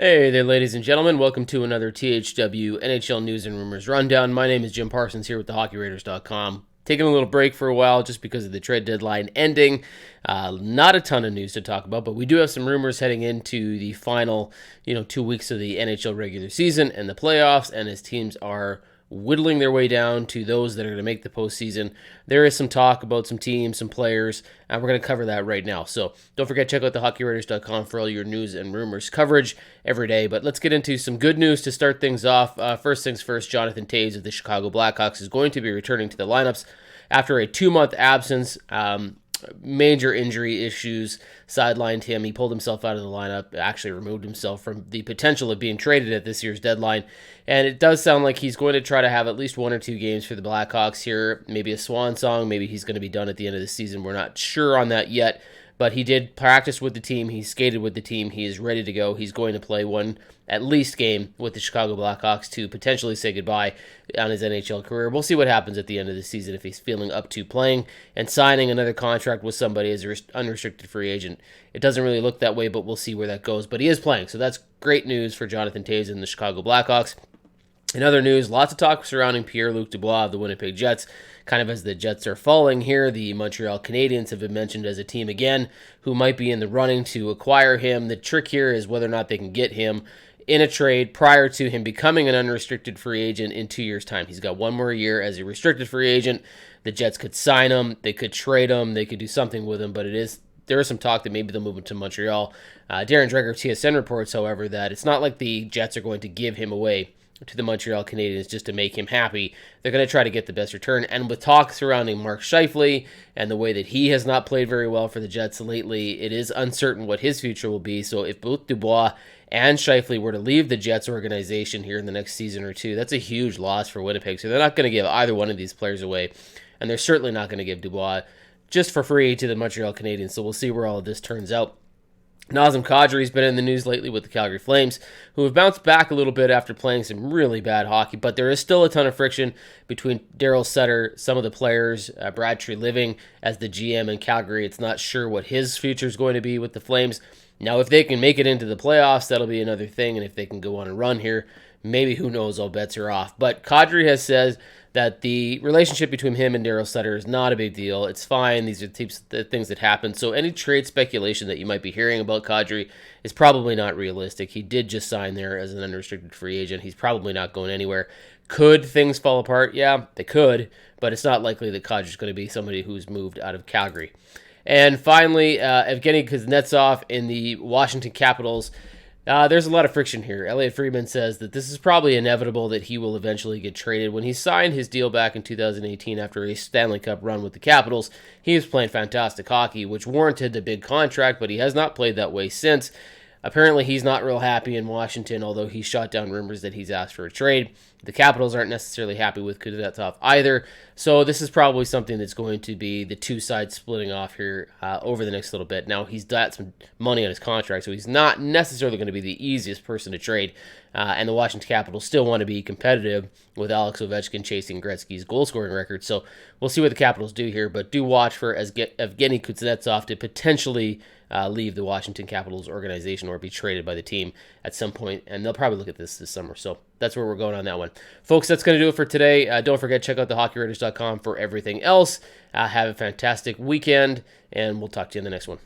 Hey there, ladies and gentlemen. Welcome to another THW NHL News and Rumors Rundown. My name is Jim Parsons here with thehockeyraiders.com. Taking a little break for a while just because of the trade deadline ending. Not a ton of news to talk about, but we do have some rumors heading into the final, 2 weeks of the NHL regular season and the playoffs, and as teams are whittling their way down to those that are going to make the postseason. There is some talk about some teams, some players, and we're going to cover that right now. So don't forget, check out thehockeyraiders.com for all your news and rumors coverage every day. But let's get into some good news to start things off. First things first, Jonathan Toews of the Chicago Blackhawks is going to be returning to the lineups after a 2-month absence. Major injury issues sidelined him. He pulled himself out of the lineup, actually removed himself from the potential of being traded at this year's deadline. And it does sound like he's going to try to have at least 1 or 2 games for the Blackhawks here, maybe a swan song. Maybe he's going to be done at the end of the season. We're not sure on that yet. But he did practice with the team. He skated with the team. He is ready to go. He's going to play one, at least, game with the Chicago Blackhawks to potentially say goodbye on his NHL career. We'll see what happens at the end of the season if he's feeling up to playing and signing another contract with somebody as an unrestricted free agent. It doesn't really look that way, but we'll see where that goes. But he is playing, so that's great news for Jonathan Toews and the Chicago Blackhawks. In other news, lots of talk surrounding Pierre-Luc Dubois of the Winnipeg Jets. Kind of as the Jets are falling here, the Montreal Canadiens have been mentioned as a team again who might be in the running to acquire him. The trick here is whether or not they can get him in a trade prior to him becoming an unrestricted free agent in 2 years' time. He's got 1 more year as a restricted free agent. The Jets could sign him, they could trade him, they could do something with him, but there is some talk that maybe they'll move him to Montreal. Darren Dreger of TSN reports, however, that it's not like the Jets are going to give him away to the Montreal Canadiens just to make him happy. They're going to try to get the best return. And with talk surrounding Mark Scheifele and the way that he has not played very well for the Jets lately, it is uncertain what his future will be. So if both Dubois and Scheifele were to leave the Jets organization here in the next season or two, that's a huge loss for Winnipeg. So they're not going to give either one of these players away. And they're certainly not going to give Dubois just for free to the Montreal Canadiens. So we'll see where all of this turns out. Nazem Kadri has been in the news lately with the Calgary Flames, who have bounced back a little bit after playing some really bad hockey, but there is still a ton of friction between Darryl Sutter, some of the players, Brad Treliving as the GM in Calgary. It's not sure what his future is going to be with the Flames. Now, if they can make it into the playoffs, that'll be another thing, and if they can go on a run here, maybe, who knows, all bets are off. But Kadri has said that the relationship between him and Darryl Sutter is not a big deal. It's fine. These are the things that happen. So any trade speculation that you might be hearing about Kadri is probably not realistic. He did just sign there as an unrestricted free agent. He's probably not going anywhere. Could things fall apart? Yeah, they could, but it's not likely that Kadri's going to be somebody who's moved out of Calgary. And finally, Evgeny Kuznetsov in the Washington Capitals. There's a lot of friction here. Elliot Friedman says that this is probably inevitable that he will eventually get traded. When he signed his deal back in 2018 after a Stanley Cup run with the Capitals, he was playing fantastic hockey, which warranted the big contract, but he has not played that way since. Apparently, he's not real happy in Washington, although he shot down rumors that he's asked for a trade. The Capitals aren't necessarily happy with Kuznetsov either, so this is probably something that's going to be the two sides splitting off here over the next little bit. Now, he's got some money on his contract, so he's not necessarily going to be the easiest person to trade, and the Washington Capitals still want to be competitive with Alex Ovechkin chasing Gretzky's goal-scoring record, so we'll see what the Capitals do here, but do watch for Evgeny Kuznetsov to potentially leave the Washington Capitals organization or be traded by the team at some point, and they'll probably look at this summer. So that's where we're going on that one. Folks, that's going to do it for today. Don't forget, check out thehockeyraiders.com for everything else. Have a fantastic weekend, and we'll talk to you in the next one.